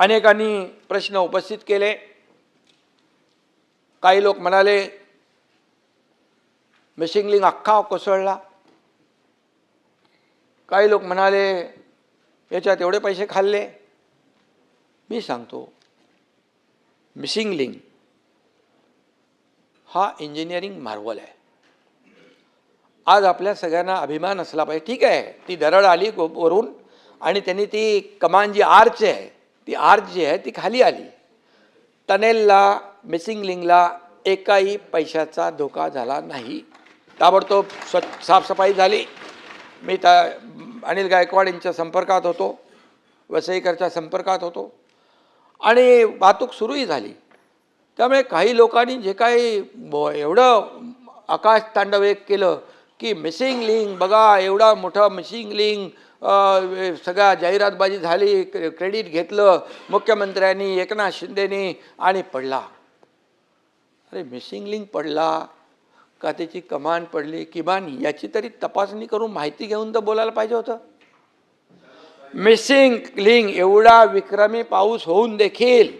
अनेकांनी प्रश्न उपस्थित केले। काही लोक म्हणाले मिसिंग लिंक अख्खा कोसळला, काही लोक म्हणाले याच्यात एवढे पैसे खाल्ले। मी सांगतो मिसिंग लिंक हा इंजिनिअरिंग मार्वल आहे। आज आपल्या सगळ्यांना अभिमान असला पाहिजे। ठीक आहे, ती दरड आली वरून आणि त्यांनी ती कमान जी आर्च आहे, ती आर्च जी आहे ती खाली आली। टनेलला मिसिंग लिंकला एकाही पैशाचा धोका झाला नाही। ताबडतोब साफसफाई झाली। मी अनिल गायकवाड यांच्या संपर्कात होतो, वसईकरच्या संपर्कात होतो आणि वाहतूक सुरूही झाली। त्यामुळे काही लोकांनी जे काही एवढं आकाश तांडव एक केलं की मिसिंग लिंक बघा, एवढा मोठा मिसिंग लिंक, सगळ्या जाहिरातबाजी झाली, क्रेडिट घेतलं मुख्यमंत्र्यांनी, एकनाथ शिंदेनी आणि पडला। अरे मिसिंग लिंक पडला का त्याची कमान पडली, किमान याची तरी तपासणी करून माहिती घेऊन तर बोलायला पाहिजे होतं। मिसिंग लिंक एवढा विक्रमी पाऊस होऊन देखील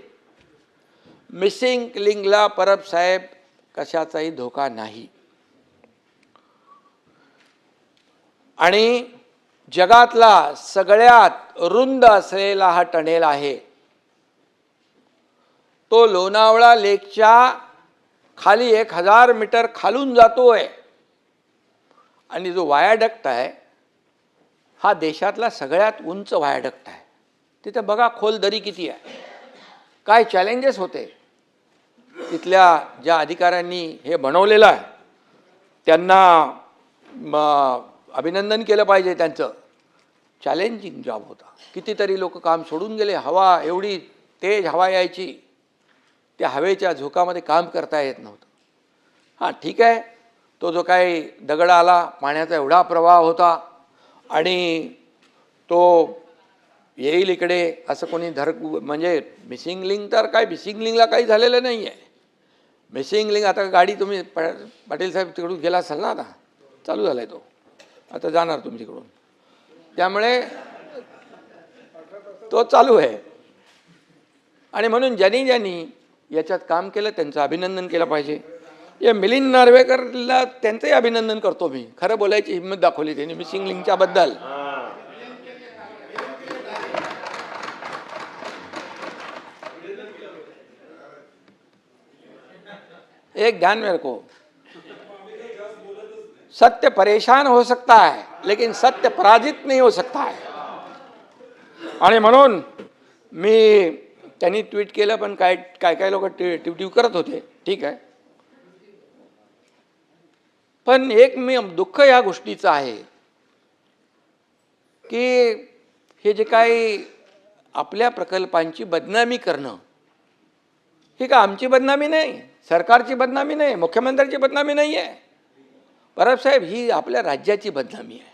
मिसिंग लिंकला परब साहेब कशाचाही धोका नाही। आणि जगातला सगळ्यात रुंद असलेला हा टनेल आहे। तो लोणावळा लेकच्या खाली 1000 मीटर खालून जातोय आणि जो वायाडक्ट आहे हा देशातला सगळ्यात उंच वायाडक्ट आहे। तिथे बघा खोल दरी किती आहे, काय चॅलेंजेस होते। तिथल्या ज्या अधिकाऱ्यांनी हे बनवलेलं आहे त्यांना अभिनंदन केलं पाहिजे। त्यांचं चॅलेंजिंग जॉब होता। कितीतरी लोक काम सोडून गेले। हवा एवढी तेज हवा यायची, त्या हवेच्या झोकामध्ये काम करता येत नव्हतं। हां ठीक आहे, तो जो काही दगड आला, पाण्याचा एवढा प्रवाह होता आणि तो येईल इकडे असं कोणी म्हणजे मिसिंग लिंक तर काय, मिसिंग लिंकला काही झालेलं नाही आहे। मिसिंग लिंक आता गाडी तुम्ही पाटील साहेब तिकडून गेला असाल ना, आता चालू झाला आहे तो, आता जाणार तुम्ही तिकडून, त्यामुळे तो चालू आहे। आणि म्हणून ज्यांनी याच्यात काम केलं त्यांचं अभिनंदन केलं पाहिजे। या मिलिंद नार्वेकरला त्यांचंही अभिनंदन करतो मी। खरं बोलायची हिंमत दाखवली त्यांनी मिसिंग लिंकच्या बद्दल। एक ध्यान में रखो, सत्य परेशान हो सकता है लेकिन सत्य पराजित नहीं हो सकता है। आणि म्हणून मी त्यांनी ट्विट केलं, पण काय लोक ट्विट करत होते, ठीक आहे। पण एक मी दुःख या गोष्टीचं आहे की हे जे काही आपल्या प्रकल्पांची बदनामी करणं, ही का आमची बदनामी नाही, सरकारची बदनामी नाही, मुख्यमंत्र्यांची बदनामी नाही आहे परब साहेब, ही आपल्या राज्याची बदनामी आहे।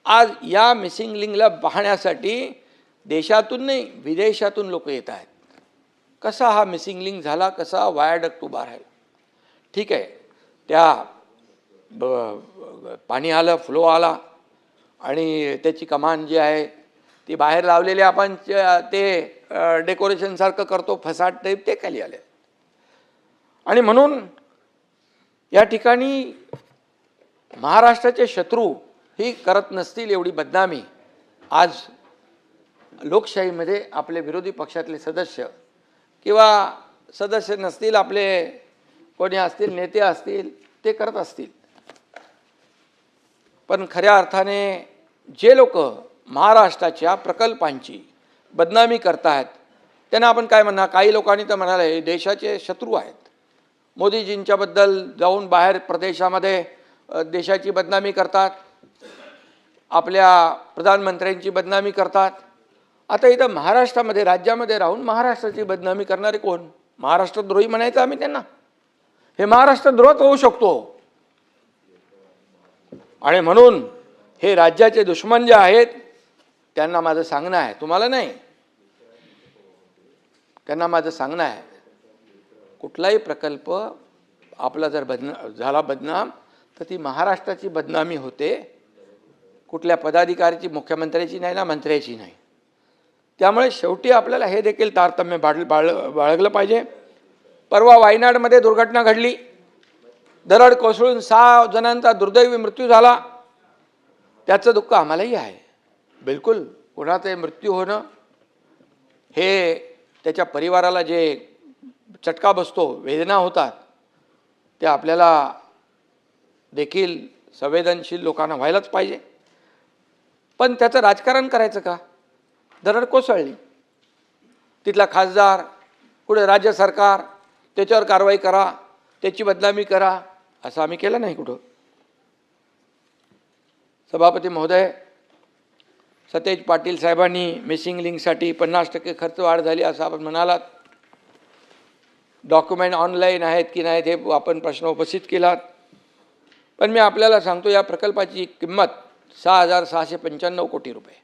आज या मिसिंग लिंकला पाहण्यासाठी देशातून नाही विदेशातून लोक येत आहेत। कसा हा मिसिंग लिंक झाला, कसा वायाडक्ट उभा राहिला। ठीक आहे, त्या पाणी आलं, फ्लो आला आणि त्याची कमान जी आहे ती बाहेर लावलेली आपण ते डेकोरेशन सारखं करतो फसाट टाईप, ते खाली आले। आणि म्हणून या ठिकाणी महाराष्ट्राचे शत्रू ही करत नसतील एवढी बदनामी आज लोकशाहीमध्ये आपले विरोधी पक्षातले सदस्य किंवा सदस्य नसतील, आपले कोणी असतील, नेते असतील, ते करत असतील। पण खऱ्या अर्थाने जे लोक महाराष्ट्राच्या प्रकल्पांची बदनामी करतायत त्यांना आपण काय म्हणणार? काही लोकांनी तर म्हणाले हे देशाचे शत्रू आहेत, मोदीजींच्याबद्दल जाऊन बाहेर प्रदेशामध्ये देशाची बदनामी करतात, आपल्या प्रधानमंत्र्यांची बदनामी करतात। आता इथं महाराष्ट्रामध्ये राज्यामध्ये राहून महाराष्ट्राची बदनामी करणारे कोण? महाराष्ट्रद्रोही म्हणायचं आम्ही त्यांना? हे महाराष्ट्रद्रोहच होऊ शकतो। आणि म्हणून हे राज्याचे दुश्मन जे आहेत त्यांना माझं सांगणं आहे, तुम्हाला नाही, त्यांना माझं सांगणं आहे, कुठलाही प्रकल्प आपला जर झाला बदनाम तर ती महाराष्ट्राची बदनामी होते, कुठल्या पदाधिकाऱ्याची, मुख्यमंत्र्याची नाही ना, मंत्र्याची नाही। त्यामुळे शेवटी आपल्याला हे देखील तारतम्य बाळगलं पाहिजे. परवा वायनाडमध्ये दुर्घटना घडली, दरड कोसळून 6 जणांचा दुर्दैवी मृत्यू झाला. त्याचं दुःख आम्हालाही आहे. बिलकुल कोणाचा मृत्यू होणं हे त्याच्या परिवाराला जे चटका बसतो, वेदना होतात, ते आपल्याला देखील संवेदनशील लोकांना व्हायलाच पाहिजे. पण त्याचं राजकारण करायचं का? दरड कोसळली, तिथला खासदार, कुठे राज्य सरकार त्याच्यावर कारवाई करा, त्याची बदनामी करा, असं आम्ही केलं नाही कुठं. सभापती महोदय, सतेज पाटील साहेबांनी मिसिंग लिंकसाठी 50% खर्च वाढ झाली असं आपण म्हणालात. डॉक्युमेंट ऑनलाईन आहेत की नाहीत हे आपण प्रश्न उपस्थित केलात. पण मी आपल्याला सांगतो, या प्रकल्पाची किंमत 6,695 कोटी रुपये,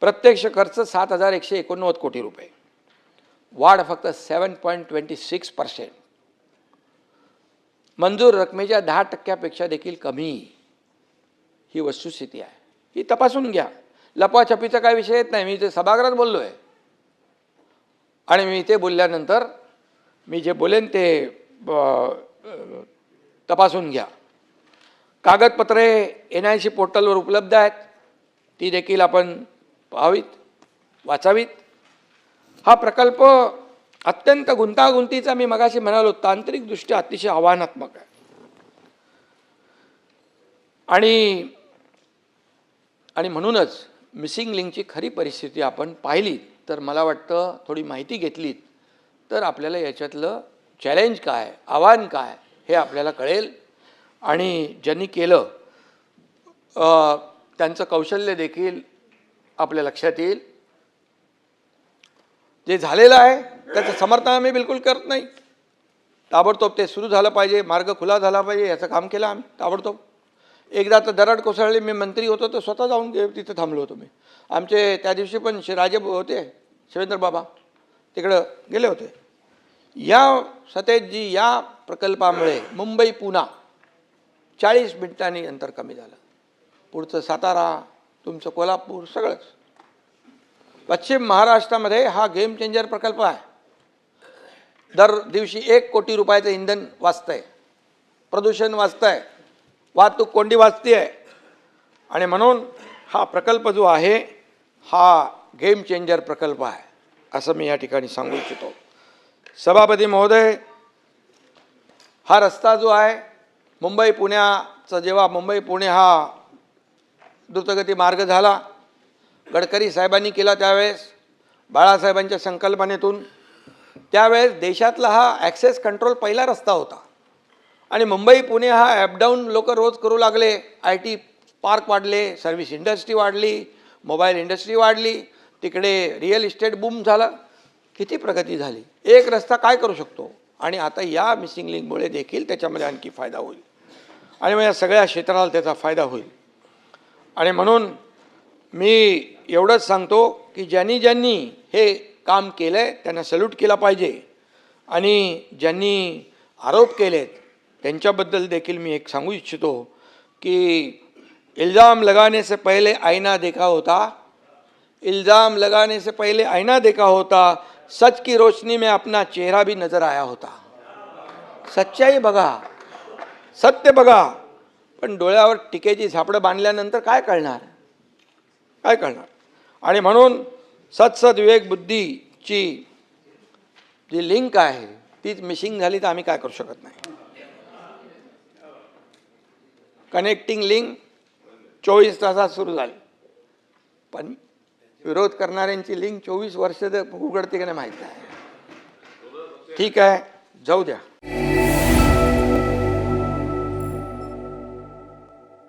प्रत्यक्ष खर्च 7,189 कोटी रुपये, वाढ फक्त 7.26%, मंजूर रकमेच्या 10% देखील कमी. ही वस्तुस्थिती आहे, ही तपासून घ्या. लपवाछपीचा काय विषय येत नाही. मी इथे सभागृहात बोललो आहे आणि मी इथे बोलल्यानंतर मी जे बोलेन ते तपासून घ्या. कागदपत्रे NIC पोर्टलवर उपलब्ध आहेत, ती देखील आपण पाहावीत, वाचावीत. हा प्रकल्प अत्यंत गुंतागुंतीचा, मी मगाशी म्हणालो, तांत्रिकदृष्ट्या अतिशय आव्हानात्मक आहे. आणि म्हणूनच मिसिंग लिंकची खरी परिस्थिती आपण पाहिली तर मला वाटतं, थोडी माहिती घेतलीत तर आपल्याला याच्यातलं चॅलेंज काय, आव्हान काय हे आपल्याला कळेल. आणि ज्यांनी केलं त्यांचं कौशल्य देखील आपल्या लक्षात येईल. जे झालेलं आहे त्याचं समर्थन आम्ही बिलकुल करत नाही. ताबडतोब ते सुरू झालं पाहिजे, मार्ग खुला झाला पाहिजे, याचं काम केलं आम्ही ताबडतोब. एकदा तर दरड कोसळली, मी मंत्री होतो तर स्वतः जाऊन तिथे थांबलो होतो मी. आमचे त्या दिवशी पण राजे होते, शिवेंद्र बाबा तिकडं गेले होते. या सतेजजी, या प्रकल्पामुळे मुंबई पुणा 40 मिनिटांनी अंतर कमी झालं. पुढचं सातारा, तुमचं कोल्हापूर, सगळंच. पश्चिम महाराष्ट्रामध्ये हा गेम चेंजर प्रकल्प आहे. दर दिवशी 1 कोटी रुपयाचं इंधन वाचतंय, प्रदूषण वाचतंय, वाहतूक कोंडी वाचते आहे. आणि म्हणून हा प्रकल्प जो आहे हा गेम चेंजर प्रकल्प आहे असं मी या ठिकाणी सांगू इच्छितो. सभापती महोदय, हा रस्ता जो आहे मुंबई पुण्याचा, जेव्हा मुंबई पुणे हा द्रुतगती मार्ग झाला, गडकरी साहेबांनी केला त्यावेळेस, बाळासाहेबांच्या संकल्पनेतून, त्यावेळेस देशातला हा ॲक्सेस कंट्रोल पहिला रस्ता होता. आणि मुंबई पुणे हा ॲपडाऊन लोक रोज करू लागले. IT पार्क वाढले, सर्व्हिस इंडस्ट्री वाढली, मोबाईल इंडस्ट्री वाढली, तिकडे रिअल इस्टेट बूम झाला, किती प्रगती झाली. एक रस्ता काय करू शकतो. आणि आता या मिसिंग लिंकमुळे देखील त्याच्यामध्ये आणखी फायदा होईल आणि मग या सगळ्या क्षेत्राला त्याचा फायदा होईल. आणि म्हणून मी एवढंच सांगतो की ज्यांनी हे काम केलं आहे त्यांना सल्यूट केला पाहिजे. आणि ज्यांनी आरोप केलेत त्यांच्याबद्दल देखील मी एक सांगू इच्छितो की इल्ज़ाम लगाने से पहले आईना देखा होता, इल्ज़ाम लगाने से पहले आईना देखा होता, सच की रोशनी में अपना चेहरा भी नजर आया होता. सच्चाई बघा, सत्य बघा, पण डोळ्यावर टिकेची झापडं बांधल्यानंतर काय कळणार, काय कळणार. आणि म्हणून सत्सद विवेक बुद्धीची जी लिंक आहे तीच मिसिंग झाली तर आम्ही काय करू शकत नाही. कनेक्टिंग लिंक 24 तासात सुरू झाली, पण विरोध करणाऱ्यांची लिंक 24 वर्ष उघडते की नाही माहीत नाही. ठीक आहे, जाऊ द्या.